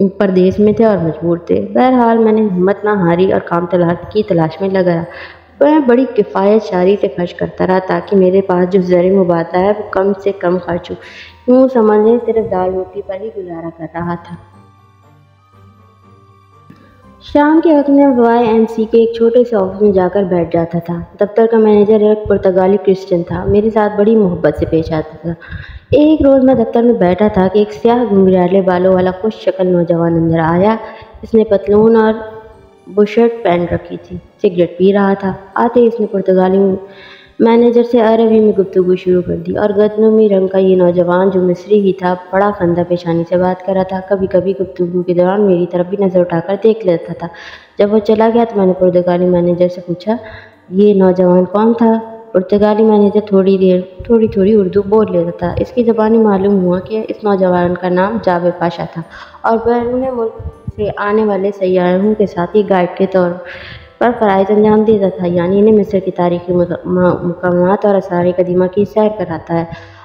پردیس میں تھے اور مجبور تھے۔ بہرحال میں نے ہمت نہ ہاری اور کام کی تلاش میں لگا رہا۔ میں بڑی کفایت شاری سے خرچ کرتا رہا تاکہ میرے پاس جو زر مبادلہ ہے وہ کم سے کم خرچ ہو۔ یوں سمجھیں صرف دال روٹی پر ہی گزارا کر رہا تھا۔ شام کے وقت میں YMCA کے ایک چھوٹے سے آفس میں جا کر بیٹھ جاتا تھا۔ دفتر کا مینیجر ایک پرتگالی کرسچن تھا، میرے ساتھ بڑی محبت سے پیش آتا تھا۔ ایک روز میں دفتر میں بیٹھا تھا کہ ایک سیاہ گھنگریالے بالوں والا خوش شکل نوجوان اندر آیا۔ اس نے پتلون اور بشرٹ پہن رکھی تھی، سگریٹ پی رہا تھا۔ آتے ہی اس نے پرتگالی مینیجر سے عربی میں گفتگو شروع کر دی اور گندمی رنگ کا یہ نوجوان جو مصری ہی تھا بڑا خندہ پیشانی سے بات کر رہا تھا۔ کبھی کبھی گفتگو کے دوران میری طرف بھی نظر اٹھا کر دیکھ لیتا تھا۔ جب وہ چلا گیا تو میں نے پرتگالی مینیجر سے پوچھا، یہ نوجوان کون تھا؟ پرتگالی مینیجر تھوڑی اردو بول لیتا تھا۔ اس کی زبانی معلوم ہوا کہ اس نوجوان کا نام جابر پاشا تھا اور بیرون ملک سے آنے والے سیاحوں کے ساتھ یہ گائیڈ کے طور پر فرائض انجام دیتا تھا، یعنی انہیں مصر کی تاریخی مقامات اور آثار قدیمہ کی سیر کراتا ہے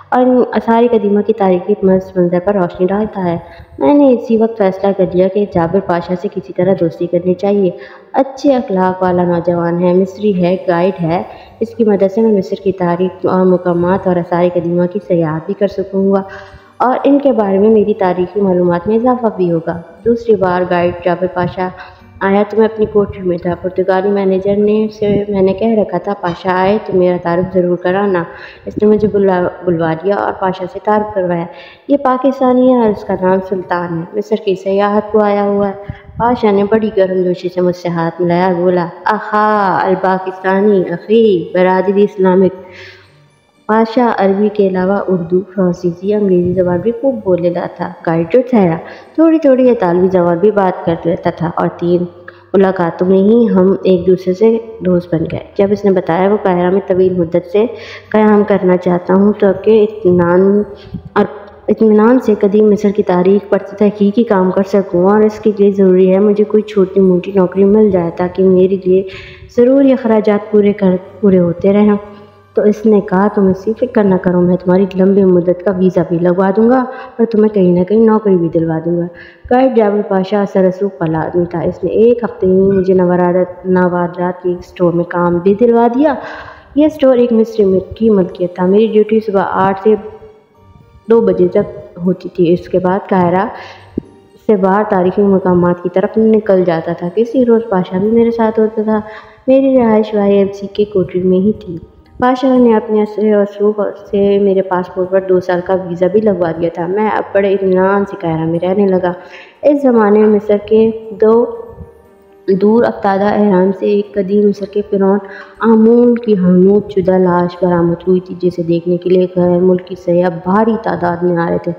اور آثار قدیمہ کی تاریخی پس منظر پر روشنی ڈالتا ہے۔ میں نے اسی وقت فیصلہ کر لیا کہ جابر پاشا سے کسی طرح دوستی کرنی چاہیے۔ اچھے اخلاق والا نوجوان ہے، مصری ہے، گائیڈ ہے۔ اس کی مدد سے میں مصر کی تاریخ اور مقامات اور آثار قدیمہ کی سیاحت بھی کر سکوں گا اور ان کے بارے میں میری تاریخی معلومات میں اضافہ بھی ہوگا۔ دوسری بار گائیڈ جابر پاشا آیا تو میں اپنی کوٹری میں تھا۔ پرتگالی مینیجر سے میں نے کہہ رکھا تھا، پاشا آئے تو میرا تعارف ضرور کرانا۔ اس نے مجھے بلوا لیا اور پاشا سے تعارف کروایا۔ یہ پاکستانی ہے اور اس کا نام سلطان ہے، مصر کی سیاحت کو آیا ہوا ہے۔ پاشا نے بڑی گرم جوشی سے مجھ سے ہاتھ ملایا اور بولا، آہا الپاکستانی اخی برادری اسلامک۔ پاشا عربی کے علاوہ اردو، فرانسیسی، انگریزی زبان بھی خوب بول لیتا تھا۔ گائیڈ جو ٹھہرا تھوڑی اطالوی زبان بھی بات کر لیتا تھا اور 3 ملاقاتوں میں ہی ہم ایک دوسرے سے دوست بن گئے۔ جب اس نے بتایا وہ قاہرہ میں طویل مدت سے قیام کرنا چاہتا ہوں تاکہ اطمینان سے قدیم مصر کی تاریخ پر تحقیقی کام کر سکوں اور اس کے لیے ضروری ہے مجھے کوئی چھوٹی موٹی نوکری مل جائے تاکہ میرے لیے ضروری اخراجات پورے ہوتے رہیں، تو اس نے کہا تم اس کی فکر نہ کرو، میں تمہاری لمبی مدت کا ویزا بھی لگوا دوں گا اور تمہیں کہیں نہ کہیں نوکری بھی دلوا دوں گا۔ گائیڈ جابر پاشا اثر رسوخ والا آدمی تھا۔ اس نے ایک ہفتے میں مجھے نوادرات کے ایک اسٹور میں کام بھی دلوا دیا۔ یہ اسٹور ایک مصری کی ملکیت تھا۔ میری ڈیوٹی صبح 8 سے 2 بجے تک ہوتی تھی۔ اس کے بعد قاہرہ سے باہر تاریخی مقامات کی طرف نکل جاتا تھا۔ کسی روز پاشا بھی میرے ساتھ ہوتا تھا۔ میری رہائش YMCA کے کوٹری میں ہی تھی۔ پاشا نے اپنے اثر رسوخ سے میرے پاسپورٹ پر 2 سال کا ویزا بھی لگوا دیا تھا۔ میں اب بڑے اطمینان سے قاہرہ میں رہنے لگا۔ اس زمانے میں مصر کے دور افتادہ اہرام سے ایک قدیم مصر کے فرعون آمون کی حنوط شدہ لاش برآمد ہوئی تھی، جسے دیکھنے کے لیے غیر ملکی سیاح بھاری تعداد میں آ رہے تھے۔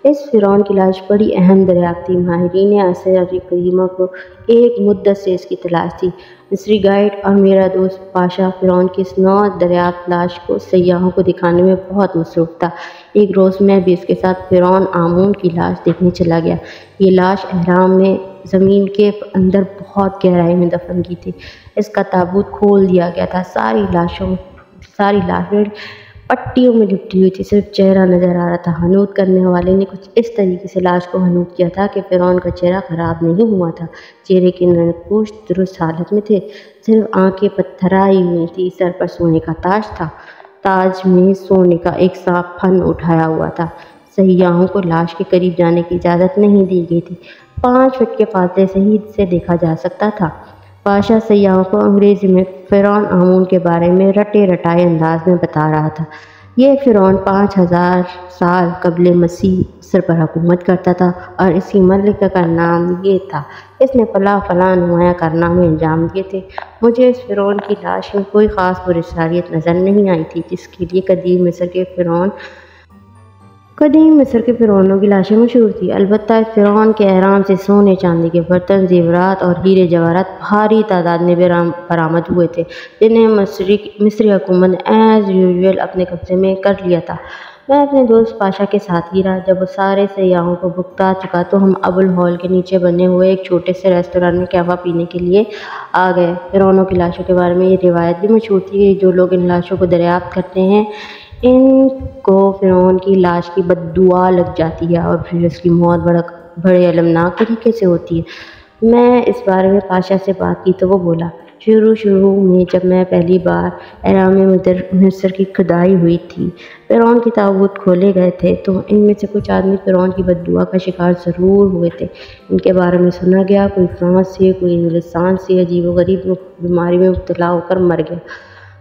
اس فرعون کی لاش بڑی اہم دریافت تھی۔ ماہرین آثار قدیمہ کو ایک مدت سے اس کی تلاش تھی۔ مصری گائیڈ اور میرا دوست پاشا فرعون کی اس نو دریافت لاش کو سیاحوں کو دکھانے میں بہت مصروف تھا۔ ایک روز میں بھی اس کے ساتھ فرعون آمون کی لاش دیکھنے چلا گیا۔ یہ لاش اہرام میں زمین کے اندر بہت گہرائی میں دفن کی تھی۔ اس کا تابوت کھول دیا گیا تھا۔ ساری لاشیں پٹیوں میں لپٹی ہوئی تھی، صرف چہرہ نظر آ رہا تھا۔ حنوط کرنے والے نے کچھ اس طریقے سے لاش کو حنوط کیا تھا کہ فرعون کا چہرہ خراب نہیں ہوا تھا۔ چہرے کے نقوش درست حالت میں تھے، صرف آنکھیں پتھرائی ہوئی تھیں۔ سر پر سونے کا تاج تھا، تاج میں سونے کا ایک صاف پھن اٹھایا ہوا تھا۔ سیاحوں کو لاش کے قریب جانے کی اجازت نہیں دی گئی تھی۔ 5 فٹ کے فاصلے سے ہی اسے دیکھا جا سکتا تھا۔ پاشا سیاحوں کو انگریزی میں فرعون آمون کے بارے میں رٹے رٹائے انداز میں بتا رہا تھا۔ یہ فرعون 5000 سال قبل مسیح مصر پر حکومت کرتا تھا اور اس کی ملکہ کا نام یہ تھا۔ اس نے فلاں نمایاں کارنامے انجام دیے تھے۔ مجھے اس فرعون کی لاش میں کوئی خاص پراسراریت نظر نہیں آئی تھی جس کے لیے قدیم مصر کے فرعونوں کی لاشیں مشہور تھیں۔ البتہ اس فرعون کے اہرام سے سونے چاندی کے برتن، زیورات اور ہیرے جواہرات بھاری تعداد میں برآمد ہوئے تھے، جنہیں مصری حکومت نے ایز یوزول اپنے قبضے میں کر لیا تھا۔ میں اپنے دوست پاشا کے ساتھ ہی رہا۔ جب وہ سارے سیاحوں کو بھگتا چکا تو ہم ابو الہول کے نیچے بنے ہوئے ایک چھوٹے سے ریستوران میں قہوہ پینے کے لیے آ گئے۔ فرعونوں کی لاشوں کے بارے میں یہ روایت بھی مشہور تھی کہ جو لوگ ان لاشوں کو دریافت کرتے ہیں ان کو فرعون کی لاش کی بد دعا لگ جاتی ہے اور پھر اس کی موت بڑے المناک طریقے سے ہوتی ہے۔ میں اس بارے میں پاشا سے بات کی تو وہ بولا، شروع میں جب میں پہلی بار اہرام مصر کی کھدائی ہوئی تھی، فرعون کے تابوت کھولے گئے تھے تو ان میں سے کچھ آدمی فرعون کی بد دعا کا شکار ضرور ہوئے تھے۔ ان کے بارے میں سنا گیا کوئی فرانس سے، کوئی انگلستان سے عجیب و غریب بیماری میں مبتلا ہو کر مر گیا،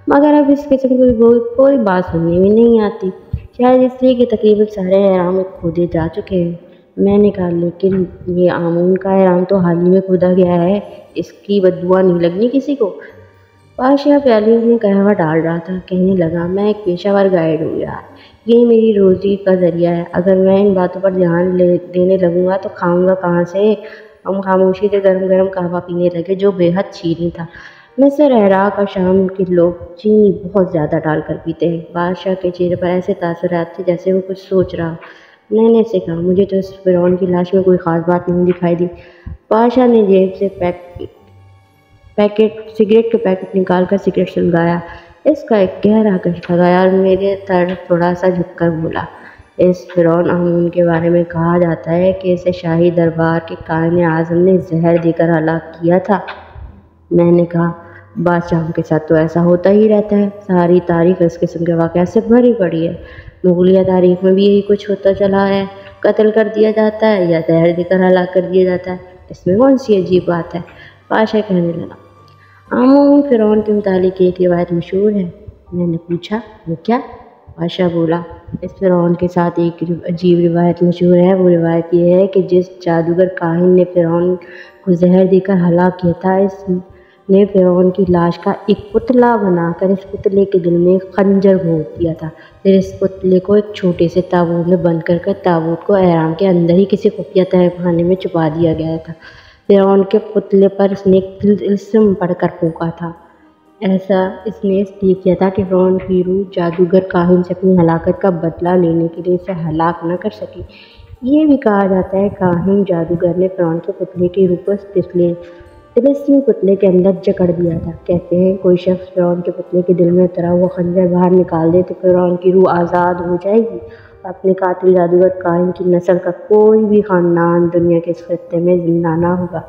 مگر اب اس قسم کی کوئی بات سننے میں نہیں آتی، شاید اس لیے کہ تقریباً سارے اہرام کھودے جا چکے ہیں۔ میں نے کہا، لیکن یہ آمون کا اہرام تو حال ہی میں کھودا گیا ہے، اس کی بد دعا نہیں لگنی کسی کو۔ پاشا پیالی میں قہوہ ڈال رہا تھا، کہنے لگا، میں ایک پیشہ ور گائیڈ ہوں یار، یہ میری روزی کا ذریعہ ہے، اگر میں ان باتوں پر دھیان دینے لگوں گا تو کھاؤں گا کہاں سے؟ ہم خاموشی سے گرم گرم قہوہ پینے لگے جو بے حد شیریں تھا۔ مصر، عراق اور شام کے لوگ چینی بہت زیادہ ڈال کر پیتے ہیں۔ بادشاہ کے چہرے پر ایسے تاثرات تھے جیسے وہ کچھ سوچ رہا ہو۔ میں نے اسے کہا، مجھے تو اس فرعون کی لاش میں کوئی خاص بات نہیں دکھائی دی۔ بادشاہ نے جیب سے سگریٹ کا پیکٹ نکال کر سگریٹ سلگایا، اس کا ایک گہرا کش لگایا اور میرے طرف تھوڑا سا جھک کر بولا، اس فرعون آمون کے بارے میں کہا جاتا ہے کہ اسے شاہی دربار کے قائد اعظم نے زہر دے کر ہلاک کیا تھا۔ میں نے کہا، بادشاہوں کے ساتھ تو ایسا ہوتا ہی رہتا ہے، ساری تاریخ اس قسم کے واقعات سے بھری پڑی ہے، مغلیہ تاریخ میں بھی یہی کچھ ہوتا چلا ہے، قتل کر دیا جاتا ہے یا زہر دے کر ہلاک کر دیا جاتا ہے، اس میں کون سی عجیب بات ہے؟ بادشاہ کہنے لگا، آمون فرعون کے متعلق ایک روایت مشہور ہے۔ میں نے پوچھا، وہ کیا؟ بادشاہ بولا، اس فرعون کے ساتھ ایک عجیب روایت مشہور ہے، وہ روایت یہ ہے کہ جس جادوگر کاہن نے فرعون کو زہر دے کر ہلاک کیا تھا، اس نے فرعون کی لاش کا ایک پتلا بنا کر اس پتلے کے دل میں خنجر گھونپ دیا تھا، پھر اس پتلے کو ایک چھوٹے سے تابوت میں بند کر تابوت کو اہرام کے اندر ہی کسی خفیہ تہہ خانے میں چھپا دیا گیا تھا۔ فرعون کے پتلے پر اس نے ایک طلسم پڑھ کر پھونکا تھا۔ ایسا اس نے اس لیے کیا تھا کہ فرعون کی روح جادوگر کاہن سے اپنی ہلاکت کا بدلہ لینے کے لیے اسے ہلاک نہ کر سکی۔ یہ بھی کہا جاتا ہے کاہن جادوگر نے فرعون کے پتلے کی روح کو اس طلسمی پتلے کے اندر جکڑ دیا تھا۔ کہتے ہیں کوئی شخص فرعون کے پتلے کے دل میں اترا ہوا خنجر باہر نکال دے تو فرعون کی روح آزاد ہو جائے گی اور اپنے قاتل جادوگر کاہن کی نسل کا کوئی بھی خاندان دنیا کے اس خطے میں زندہ نہ ہوگا،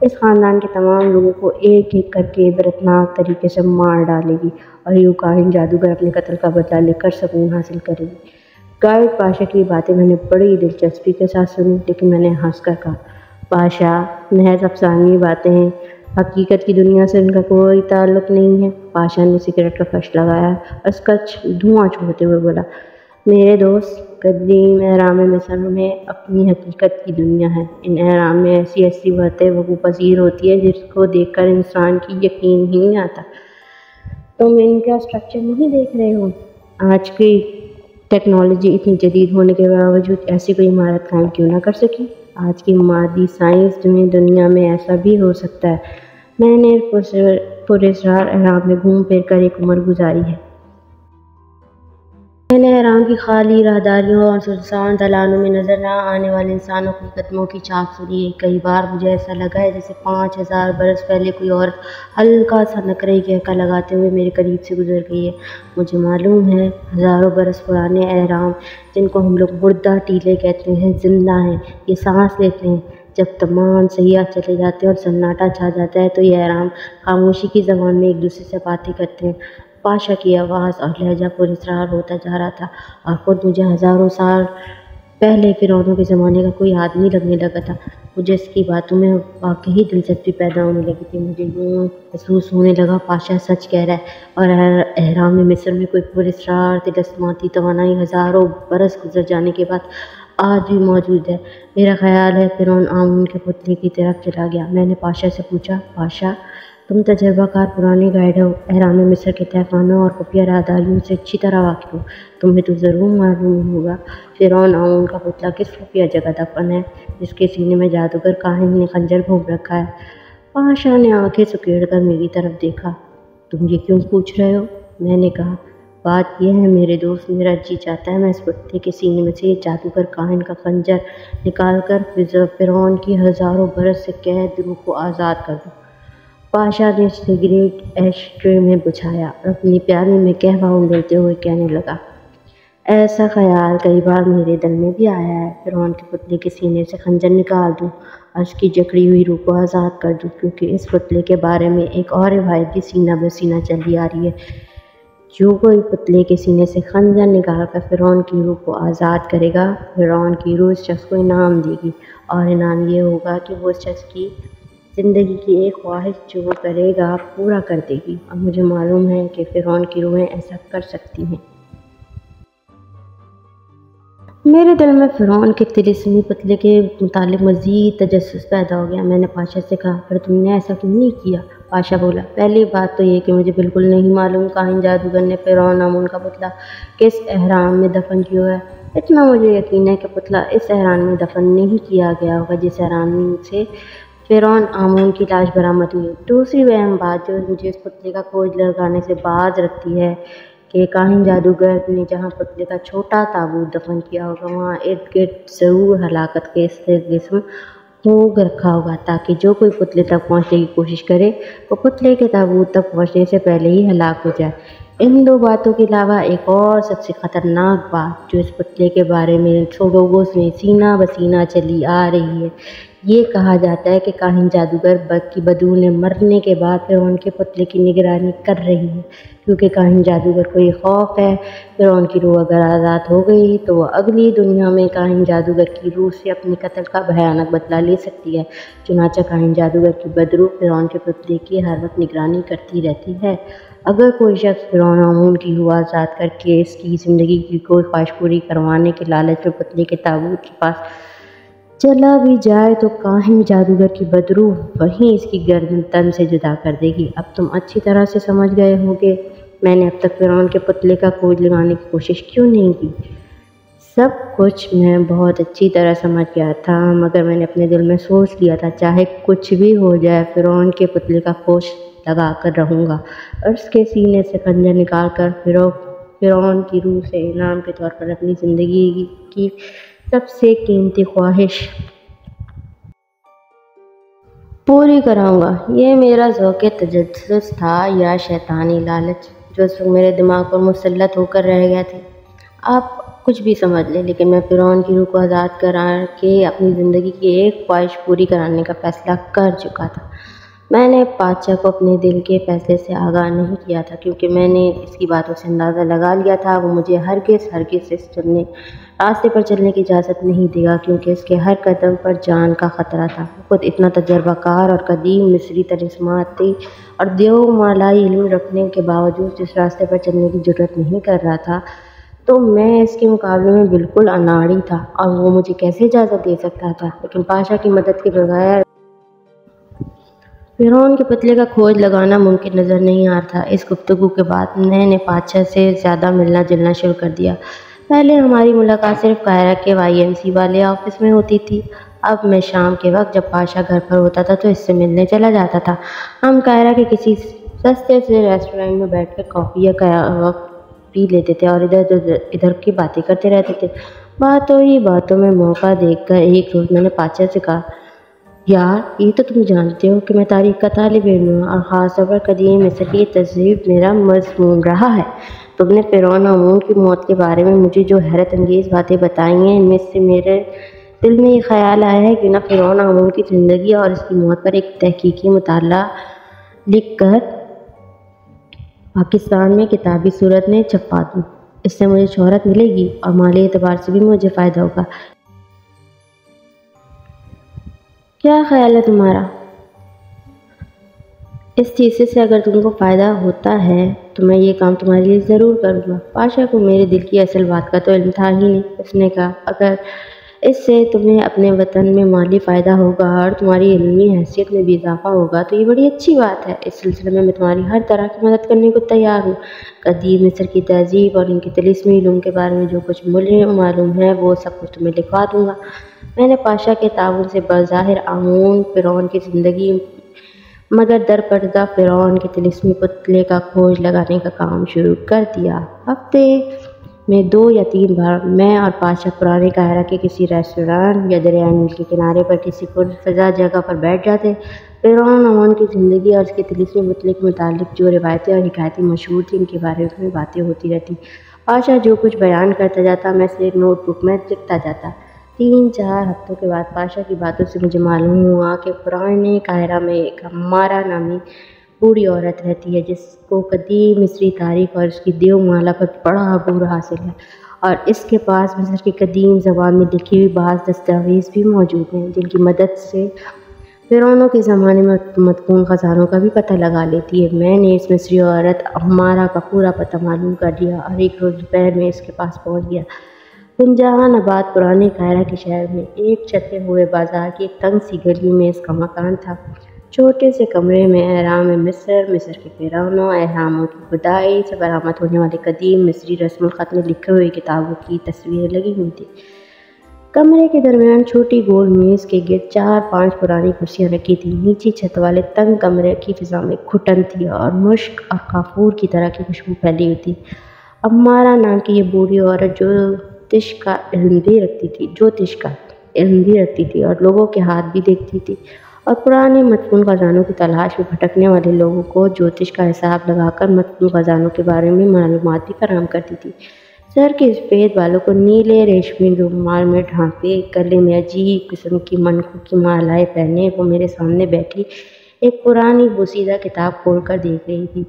اس خاندان کے تمام لوگوں کو ایک ایک کر کے عبرتناک طریقے سے مار ڈالے گی اور یہ کاہن جادوگر اپنے قتل کا بدلہ لے کر سکون حاصل کرے گی۔ گائیڈ پاشا کی باتیں میں نے بڑی دلچسپی کے ساتھ سنی، لیکن میں نے ہنس کر کہا، پاشا، محض افسانوی باتیں ہیں، حقیقت کی دنیا سے ان کا کوئی تعلق نہیں ہے۔ پاشا نے سگریٹ کا کش لگایا اور اس کا دھواں چھوڑتے ہوئے بولا، میرے دوست، قدیم اہرام مصر میں اپنی حقیقت کی دنیا ہے، ان اہرام میں ایسی باتیں وقوع پذیر ہوتی ہیں جس کو دیکھ کر انسان کی یقین ہی نہیں آتا۔ تم ان کا اسٹرکچر نہیں دیکھ رہے ہو؟ آج کی ٹیکنالوجی اتنی جدید ہونے کے باوجود ایسی کوئی عمارت قائم کیوں نہ کر سکی؟ آج کی مادی سائنس میں دنیا میں ایسا بھی ہو سکتا ہے۔ میں نے پراسرار اہرام میں گھوم پھر کر ایک عمر گزاری ہے۔ میں نے اہرام کی خالی راہداریوں اور سنسان دلانوں میں نظر نہ آنے والے انسانوں کے قدموں کی چاپ سنی ہے۔ کئی بار مجھے ایسا لگا ہے جیسے 5000 برس پہلے کوئی عورت ہلکا سا نقرے کہکا لگاتے ہوئے میرے قریب سے گزر گئی ہے۔ مجھے معلوم ہے ہزاروں برس پرانے اہرام، جن کو ہم لوگ مردہ ٹیلے کہتے ہیں، زندہ ہیں، یہ سانس لیتے ہیں۔ جب تمام سیاح چلے جاتے ہیں اور سناٹا چھا جاتا ہے تو یہ اہرام خاموشی کی زبان میں ایک دوسرے سے باتیں کرتے ہیں۔ پاشا کی آواز اور لہجہ پراسرار ہوتا جا رہا تھا اور خود مجھے ہزاروں سال پہلے فرعونوں کے زمانے کا کوئی آدمی لگنے لگا تھا۔ مجھے اس کی باتوں میں واقعی دلچسپی پیدا ہونے لگی تھی۔ مجھے یوں محسوس ہونے لگا پاشا سچ کہہ رہا ہے اور اہرام مصر میں کوئی پراسرار طلسماتی توانائی ہزاروں برس گزر جانے کے بعد آج بھی موجود ہے۔ میرا خیال ہے فرعون آمون کے پتلے کی طرف چلا گیا۔ میں نے پاشا سے پوچھا، پاشا، تم تجربہ کار پرانے گائیڈ ہو، اہرام مصر کے تہہ خانوں اور خفیہ راہداریوں سے اچھی طرح واقف ہو، تمہیں تو ضرور معلوم ہوگا فرعون آمون کا پتلا کس خفیہ جگہ دفن ہے جس کے سینے میں جادوگر کاہن نے خنجر گھونپ رکھا ہے۔ پاشا نے آنکھیں سکیڑ کر میری طرف دیکھا۔ تم یہ کیوں پوچھ رہے ہو؟ میں نے کہا، بات یہ ہے میرے دوست، میرا جی چاہتا ہے میں اس پتلے کے سینے میں سے یہ جادوگر کاہن کا خنجر نکال کر فرعون کی ہزاروں برس سے قید روح کو آزاد کر دوں۔ پاشا نے سگریٹ ایش ٹرے میں بچھایا اور اپنی پیالی میں قہوہ اونگلتے ہوئے کہنے لگا، ایسا خیال کئی بار میرے دل میں بھی آیا ہے، فرعون کے پتلے کے سینے سے خنجر نکال دوں اور اس کی جکڑی ہوئی روح کو آزاد کر دوں، کیونکہ اس پتلے کے بارے میں ایک اور روایت بھی سینہ بہ سینہ چلی آ رہی ہے۔ جو کوئی پتلے کے سینے سے خنجر نکال کر فرعون کی روح کو آزاد کرے گا، فرعون کی روح اس شخص کو انعام دے گی، اور انعام یہ ہوگا کہ وہ اس شخص کی زندگی کی ایک خواہش جو وہ کرے گا پورا کر دے گی، اور مجھے معلوم ہے کہ فرعون کی روحیں ایسا کر سکتی ہیں۔ میرے دل میں فرعون کے طلسمی پتلے کے متعلق مزید تجسس پیدا ہو گیا۔ میں نے پاشا سے کہا، پر تم نے ایسا کیوں نہیں کیا؟ پاشا بولا، پہلی بات تو یہ کہ مجھے بالکل نہیں معلوم کاہن جادوگر نے فرعون آمون کا پتلا کس اہرام میں دفن کیا ہے۔ اتنا مجھے یقین ہے کہ پتلا اس اہرام میں دفن نہیں کیا گیا ہوگا جس اہرام سے فرعون آمون کی لاش برآمد ہوئی۔ دوسری اہم بات جو مجھے اس پتلے کا کھوج لگانے سے باز رکھتی ہے کہ کاہن جادوگر نے جہاں پتلے کا چھوٹا تابوت دفن کیا ہوگا وہاں ارد گرد ضرور ہلاکت کے جسم ہوگ رکھا ہوگا، تاکہ جو کوئی پتلے تک پہنچنے کی کوشش کرے وہ پتلے کے تابوت تک پہنچنے سے پہلے ہی ہلاک ہو جائے۔ ان دو باتوں کے علاوہ ایک اور سب سے خطرناک بات جو اس پتلے کے بارے میں لوگوں میں سینہ بہ سینہ چلی آ رہی ہے، یہ کہا جاتا ہے کہ کاہن جادوگر کی بدولیں مرنے کے بعد فرعون کے پتلے کی نگرانی کر رہی ہے، کیونکہ کاہن جادوگر کو یہ خوف ہے فرعون کی روح اگر آزاد ہو گئی تو وہ اگلی دنیا میں کاہن جادوگر کی روح سے اپنے قتل کا بھیانک بدلہ لے سکتی ہے۔ چنانچہ کاہن جادوگر کی بدروح فرعون کے پتلے کی ہر وقت نگرانی کرتی رہتی ہے۔ اگر کوئی شخص فرعون آمون کی روح آزاد کر کے اس کی زندگی کی کوئی خواہش پوری کروانے کے لالچ میں پتلے کے تابوت کے پاس چلا بھی جائے تو کاہن جادوگر کی بدروح وہیں اس کی گردن تن سے جدا کر دے گی۔ اب تم اچھی طرح سے سمجھ گئے ہو کہ میں نے اب تک فرعون کے پتلے کا کھوج لگانے کی کوشش کیوں نہیں کی۔ سب کچھ میں بہت اچھی طرح سمجھ گیا تھا، مگر میں نے اپنے دل میں سوچ لیا تھا چاہے کچھ بھی ہو جائے فرعون کے پتلے کا کھوج لگا کر رہوں گا، اور اس کے سینے سے خنجر نکال کر فرعون کی روح سے انعام کے طور پر اپنی زندگی کی سب سے قیمتی خواہش پوری کراؤں گا۔ یہ میرا ذوق تجسس تھا یا شیطانی لالچ جو اس وقت میرے دماغ پر مسلط ہو کر رہ گیا تھے؟ آپ کچھ بھی سمجھ لیں، لیکن میں فرعون کی روح کو آزاد کرا کے اپنی زندگی کی ایک خواہش پوری کرانے کا فیصلہ کر چکا تھا۔ میں نے بادشاہ کو اپنے دل کے فیصلے سے آگاہ نہیں کیا تھا، کیونکہ میں نے اس کی باتوں سے اندازہ لگا لیا تھا وہ مجھے ہرگز اس راستے پر چلنے کی اجازت نہیں دے گا، کیونکہ اس کے ہر قدم پر جان کا خطرہ تھا۔ وہ خود اتنا تجربہ کار اور قدیم مصری طلسماتی اور دیو مالائی علم رکھنے کے باوجود اس راستے پر چلنے کی جرات نہیں کر رہا تھا، تو میں اس کے مقابلے میں بالکل اناڑی تھا، اور وہ مجھے کیسے اجازت دے سکتا تھا؟ لیکن پاشا کی مدد کے بغیر فرعون کے پتلے کا کھوج لگانا ممکن نظر نہیں آ رہا تھا۔ اس گفتگو کے بعد میں نے پادشاہ سے زیادہ ملنا جلنا شروع کر دیا۔ پہلے ہماری ملاقات صرف قاہرہ کے YMC والے آفس میں ہوتی تھی، اب میں شام کے وقت جب پاشا گھر پر ہوتا تھا تو اس سے ملنے چلا جاتا تھا۔ ہم قاہرہ کے کسی سستے سے ریسٹورینٹ میں بیٹھ کر کافی یا قہوہ پی لیتے تھے اور ادھر کی باتیں کرتے رہتے تھے۔ باتوں میں موقع دیکھ کر ایک روز میں نے پادشاہ سے کہا، یار یہ تو تم جانتے ہو کہ میں تاریخ کا طالب علم ہوں، اور خاص طور پر قدیم مصر کی تہذیب میرا مضمون رہا ہے۔ تم نے فرعون آمون کی موت کے بارے میں مجھے جو حیرت انگیز باتیں بتائی ہیں، ان میں سے میرے دل میں یہ خیال آیا ہے کہ نہ فرعون آمون کی زندگی اور اس کی موت پر ایک تحقیقی مطالعہ لکھ کر پاکستان میں کتابی صورت میں چھپا دوں۔ اس سے مجھے شہرت ملے گی اور مالی اعتبار سے بھی مجھے فائدہ ہوگا۔ کیا خیال ہے تمہارا؟ اس چیز سے اگر تم کو فائدہ ہوتا ہے تو میں یہ کام تمہارے لیے ضرور کروں گا۔ پاشا کو میرے دل کی اصل بات کا تو علم تھا ہی نہیں۔ اس نے کہا، اگر اس سے تمہیں اپنے وطن میں مالی فائدہ ہوگا اور تمہاری علمی حیثیت میں بھی اضافہ ہوگا تو یہ بڑی اچھی بات ہے۔ اس سلسلے میں تمہاری ہر طرح کی مدد کرنے کو تیار ہوں۔ قدیم مصر کی تہذیب اور ان کے طلسمی علوم کے بارے میں جو کچھ مجھے معلوم ہے وہ سب کچھ تمہیں لکھوا دوں گا۔ میں نے پاشا کے تعاون سے بظاہر آمون فرعون کی زندگی مگر در پردہ فرعون کے طلسمی پتلے کا کھوج لگانے کا کام شروع کر دیا۔ ہفتے میں 2 یا 3 بار میں اور پاشا پرانے قاہرہ کے کسی ریسٹورانٹ یا دریائے نیل کے کنارے پر کسی پرفضا جگہ پر بیٹھ جاتے۔ فرعون آمون کی زندگی اور اس کے طلسمی پتلے کے متعلق جو روایتیں اور حکایتیں مشہور تھیں ان کے بارے میں باتیں ہوتی رہتی، بادشاہ جو کچھ بیان کرتا جاتا میں اسے ایک نوٹ بک میں لکھتا جاتا۔ 3-4 ہفتوں کے بعد بادشاہ کی باتوں سے مجھے معلوم ہوا کہ پرانے قاہرہ میں ایک امارہ نامی بوڑھی عورت رہتی ہے جس کو قدیم مصری تاریخ اور اس کی دیو مالا پر بڑا عبور حاصل ہے، اور اس کے پاس مصر کی قدیم زبان میں لکھی ہوئی بعض دستاویز بھی موجود ہیں جن کی مدد سے فرعونوں کے زمانے میں مدفون خزانوں کا بھی پتہ لگا لیتی ہے۔ میں نے اس مصری عورت امارہ کا پورا پتہ معلوم کر لیا اور ایک روز دوپہر میں اس کے پاس پہنچ گیا۔ گنجان آباد پرانے قاہرہ کے شہر میں ایک چھتے ہوئے بازار کی ایک تنگ سی گلی میں اس کا مکان تھا۔ چھوٹے سے کمرے میں اہرام مصر، مصر کے فرعونوں، اہراموں کی کھدائی سے برآمد ہونے والے قدیم مصری رسم الخط میں لکھے ہوئے کتابوں کی تصویریں لگی ہوئی تھیں۔ کمرے کے درمیان چھوٹی گول میز کے گرد 4-5 پرانی کرسیاں رکھی تھیں۔ نیچی چھت والے تنگ کمرے کی فضا میں گھٹن تھی اور مشک اور کافور کی طرح کی خوشبو پھیلی ہوئی تھی۔ امارہ نام کی یہ بوڑھی عورت جوتش کا علم بھی رکھتی تھی اور لوگوں کے ہاتھ بھی دیکھتی تھی، اور پرانے مدفون خزانوں کی تلاش میں بھٹکنے والے لوگوں کو جوتش کا حساب لگا کر مدفون خزانوں کے بارے میں معلومات بھی فراہم کرتی تھی۔ سر کے سفید بالوں کو نیلے ریشمی رومال میں ڈھانپے، گلے میں عجیب قسم کی منقوں کی مالائیں پہنے وہ میرے سامنے بیٹھی ایک پرانی بوسیدہ کتاب کھول کر دیکھ رہی تھی۔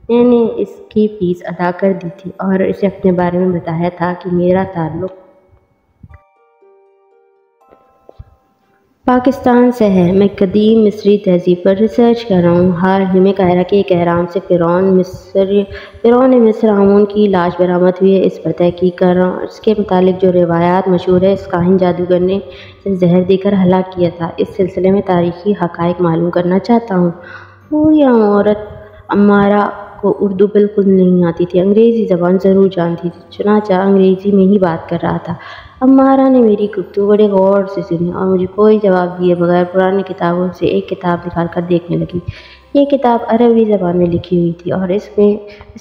میں نے اس کی فیس ادا کر دی تھی اور اسے اپنے بارے میں بتایا تھا کہ میرا تعلق پاکستان سے ہے۔ میں قدیم مصری تہذیب پر ریسرچ کر رہا ہوں۔ حال ہی میں قاہرہ کے ایک اہرام سے فرعون مصر آمون کی لاش برآمد ہوئی ہے، اس پر تحقیق کر رہا ہوں۔ اس کے متعلق جو روایات مشہور ہے، اس کاہن جادوگر نے اسے زہر دے کر ہلاک کیا تھا۔ اس سلسلے میں تاریخی حقائق معلوم کرنا چاہتا ہوں۔ بوڑھی عورت امارہ کو اردو بالکل نہیں آتی تھی، انگریزی زبان ضرور جانتی تھی، چنانچہ انگریزی میں ہی بات کر رہا تھا۔ امارہ نے میری گفتگو بڑے غور سے سنی اور مجھے کوئی جواب دیے بغیر پرانی کتابوں سے ایک کتاب نکال کر دیکھنے لگی۔ یہ کتاب عربی زبان میں لکھی ہوئی تھی اور اس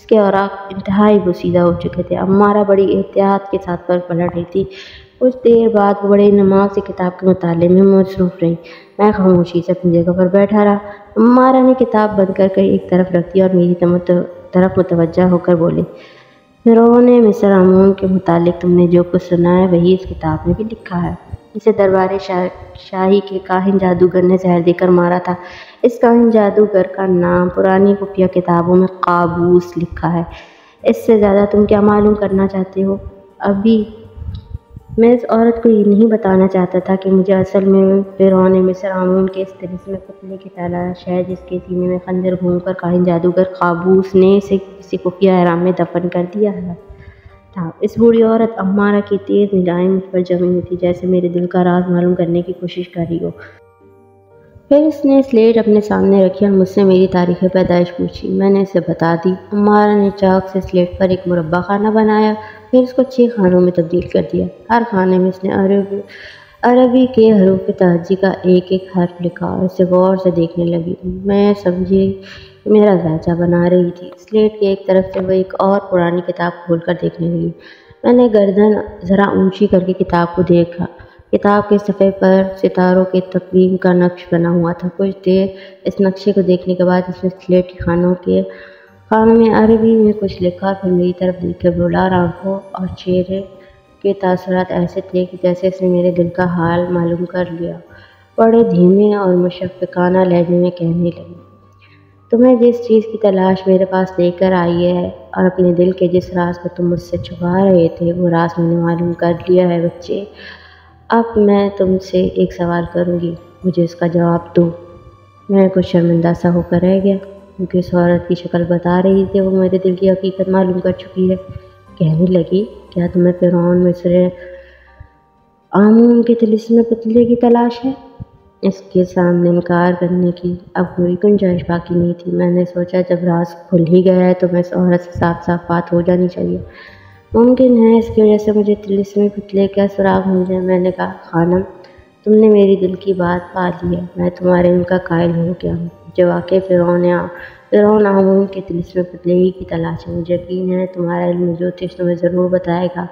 کے اوراق انتہائی بوسیدہ ہو چکے تھے۔ امارہ بڑی احتیاط کے ساتھ پلٹ رہی تھی۔ کچھ دیر بعد وہ بڑے نماز سے کتاب کے مطالعے میں مصروف رہی۔ میں خاموشی سے اپنی جگہ پر بیٹھا رہا۔ امارہ نے کتاب بند کر ایک طرف رکھ دی اور میری طرف متوجہ ہو کر بولی، فرعون مصر آمون کے متعلق تم نے جو کچھ سنا ہے وہی اس کتاب میں بھی لکھا ہے۔ اسے دربار شاہی کے کاہن جادوگر نے زہر دے کر مارا تھا۔ اس کاہن جادوگر کا نام پرانی خفیہ کتابوں میں قابوس لکھا ہے۔ اس سے زیادہ تم کیا معلوم کرنا چاہتے ہو؟ ابھی میں اس عورت کو یہ نہیں بتانا چاہتا تھا کہ مجھے اصل میں فرعون مصر آمون کے اس طلسم پتلے کی تلاش ہے جس کے سینے میں خنجر گھوم کر کاہن جادوگر قابوس نے اسے کسی خفیہ احرام میں دفن کر دیا تھا۔ اس بوڑھی عورت امارہ کی تیز نگاہیں مجھ پر جمی ہوئی تھی، جیسے میرے دل کا راز معلوم کرنے کی کوشش کر رہی ہو۔ پھر اس نے سلیٹ اپنے سامنے رکھی اور مجھ سے میری تاریخ پیدائش پوچھی۔ میں نے اسے بتا دی۔ امارہ نے چاک سے سلیٹ پر ایک مربع خانہ بنایا، پھر اس کو 6 خانوں میں تبدیل کر دیا۔ ہر خانے میں اس نے عربی کے حروف تہجی کا ایک ایک حرف لکھا اور اسے غور سے دیکھنے لگی۔ میں سمجھی کہ میرا ذائچہ بنا رہی تھی۔ سلیٹ کی ایک طرف سے وہ ایک اور پرانی کتاب کھول کر دیکھنے لگی۔ میں نے گردن ذرا اونچی کر کے کتاب کو دیکھا۔ کتاب کے صفحے پر ستاروں کے تقویم کا نقش بنا ہوا تھا۔ کچھ دیر اس نقشے کو دیکھنے کے بعد اس نے سلیٹ کی خانوں میں عربی میں کچھ لکھا، پھر میری طرف دیکھ کر بولا۔ آنکھوں اور چہرے کے تاثرات ایسے تھے کہ جیسے اس نے میرے دل کا حال معلوم کر لیا۔ بڑے دھیمے اور مشفقانہ لہجے میں کہنے لگی، تمہیں جس چیز کی تلاش میرے پاس لے کر آئی ہے اور اپنے دل کے جس راز کو تم مجھ سے چھپا رہے تھے وہ راز میں نے معلوم کر لیا ہے بچے۔ اب میں تم سے ایک سوال کروں گی، مجھے اس کا جواب دو۔ میں کچھ شرمندہ سا ہو کر رہ گیا کیونکہ اس عورت کی شکل بتا رہی تھی وہ میرے دل کی حقیقت معلوم کر چکی ہے۔ کہنے لگی، کیا تمہیں فرعون مصر آمون کے طلسم پتلے کی تلاش ہے؟ اس کے سامنے انکار کرنے کی اب کوئی گنجائش باقی نہیں تھی۔ میں نے سوچا جب راز کھل ہی گیا ہے تو میں اس عورت سے صاف صاف بات ہو جانی چاہیے۔ ممکن ہے اس کی وجہ سے مجھے طلسم پتلے کا سراغ مل جائے۔ میں نے کہا، خانم، تم نے میری دل کی بات پا لی ہے، میں تمہارے علم کا قائل ہو گیا ہوں۔ مجھے واقعی فرعون آمون کے طلسم پتلے ہی کی تلاش ہے۔ مجھے یقین ہے تمہارا علم جوتش تمہیں ضرور بتائے گا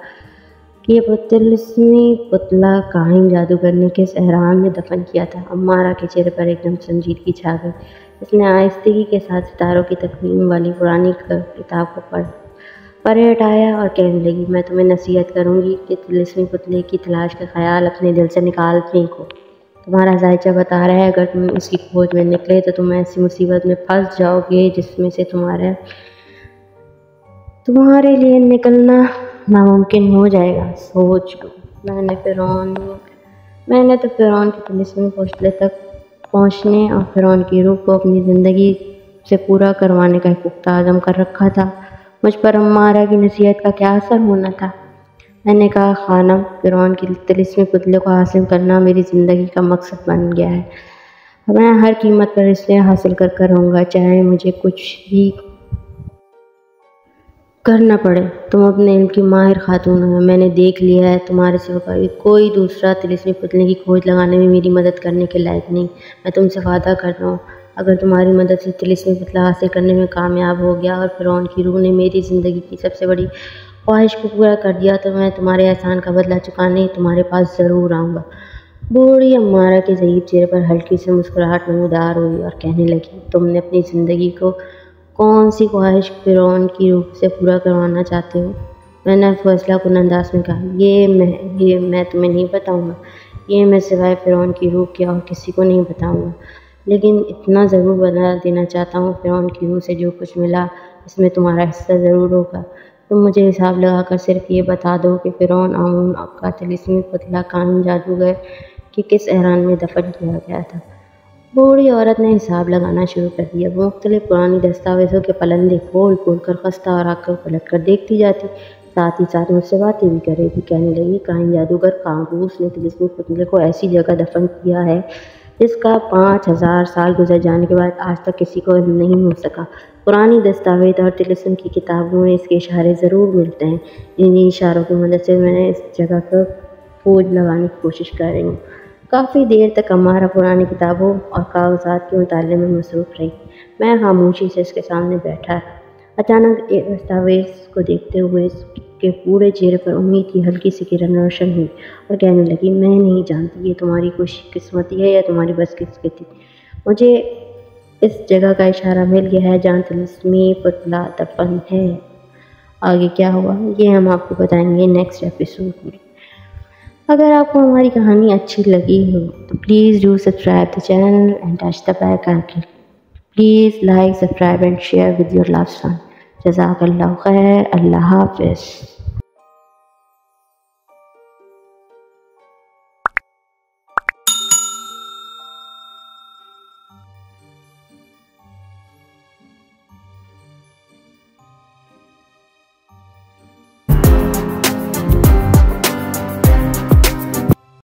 کہ یہ طلسمی پتلا کاہن جادوگر نے کس احرام میں دفن کیا تھا۔ امارہ کے چہرے پر ایک دم سنجیدگی چھا گئی۔ اس نے آہستگی کے ساتھ ستاروں کی تقویم والی پرانی کتاب کو پریٹ آیا اور کہنے لگی، میں تمہیں نصیحت کروں گی کہ طلسمی پتلے کی تلاش کا خیال اپنے دل سے نکال پھینکو۔ تمہارا ذائچہ بتا رہا ہے اگر تم اس کی کھوج میں نکلے تو تم ایسی مصیبت میں پھنس جاؤ گے جس میں سے تمہارے لیے نکلنا ناممکن ہو جائے گا۔ سوچ لو، میں نے تو فرعون کے طلسمی پتلے تک پہنچنے اور فرعون کی روح کو اپنی زندگی سے پورا کروانے کا ایک پختہ عزم کر رکھا تھا۔ مجھ پر امارہ کی نصیحت کا کیا اثر ہونا تھا؟ میں نے کہا، خانم، فرعون کی طلسمی پتلے کو حاصل کرنا میری زندگی کا مقصد بن گیا ہے۔ میں ہر قیمت پر اسے حاصل کر رہوں گا، چاہے مجھے کچھ بھی کرنا پڑے۔ تم اپنے علم کی ماہر خاتون ہو، میں نے دیکھ لیا ہے تمہارے سوا کوئی دوسرا طلسمی پتلے کی کھوج لگانے میں میری مدد کرنے کے لائق نہیں۔ میں تم سے وعدہ کرتا ہوں، اگر تمہاری مدد سے طلسمی پتلا حاصل کرنے میں کامیاب ہو گیا اور فرعون کی روح نے میری زندگی کی سب سے بڑی خواہش کو پورا کر دیا تو میں تمہارے احسان کا بدلہ چکانے تمہارے پاس ضرور آؤں گا۔ بوڑھی امارہ کے ضعیف چہرے پر ہلکی سی مسکراہٹ نمودار ہوئی اور کہنے لگی، تم نے اپنی زندگی کو کون سی خواہش فرعون کی روح سے پورا کروانا چاہتے ہو؟ میں نے فیصلہ کن انداز میں کہا، یہ میں تمہیں نہیں بتاؤں گا، یہ میں سوائے فرعون کی روح کے اور کسی کو نہیں بتاؤں گا، لیکن اتنا ضرور بتا دینا چاہتا ہوں، فرعون کی روح سے جو کچھ ملا اس میں تمہارا حصہ ضرور ہوگا۔ تم مجھے حساب لگا کر صرف یہ بتا دو کہ فرعون آمون کا طلسمی پتلا کائن جادوگر کہ کس احرام میں دفن کیا گیا تھا۔ بوڑھی عورت نے حساب لگانا شروع کر دیا۔ وہ مختلف پرانی دستاویزوں کے پلندے کھول کر خستہ اور آنکھیں پلٹ کر دیکھتی جاتی، ساتھ ہی ساتھ مجھ سے باتیں بھی کرے گی۔ کہنے لگی، کائن جادوگر قابوس نے طلسمی پتلے کو ایسی جگہ دفن کیا ہے جس کا 5000 سال گزر جانے کے بعد آج تک کسی کو علم نہیں ہو سکا۔ پرانی دستاویز اور طلسم کی کتابوں میں اس کے اشارے ضرور ملتے ہیں۔ انہی اشاروں کی مدد سے میں اس جگہ پر کھوج لگانے کی کوشش کر رہی ہوں۔ کافی دیر تک امارہ پرانی کتابوں اور کاغذات کے مطالعے میں مصروف رہی۔ میں خاموشی سے اس کے سامنے بیٹھا رہا۔ اچانک ایک دستاویز کو دیکھتے ہوئے اس کے پورے چہرے پر امید کی ہلکی سی کرن روشن ہوئی اور کہنے لگی، میں نہیں جانتی یہ تمہاری خوش قسمتی ہے یا تمہاری بدقسمتی، مجھے اس جگہ کا اشارہ مل گیا ہے جہاں طلسمی پتلا دفن ہے۔ آگے کیا ہوا یہ ہم آپ کو بتائیں گے نیکسٹ ایپیسوڈ میں۔ اگر آپ کو ہماری کہانی اچھی لگی ہو تو please do subscribe the channel and touch the bell icon. Please like, subscribe and share with your loved one. جزاک اللہ خیر. اللہ حافظ.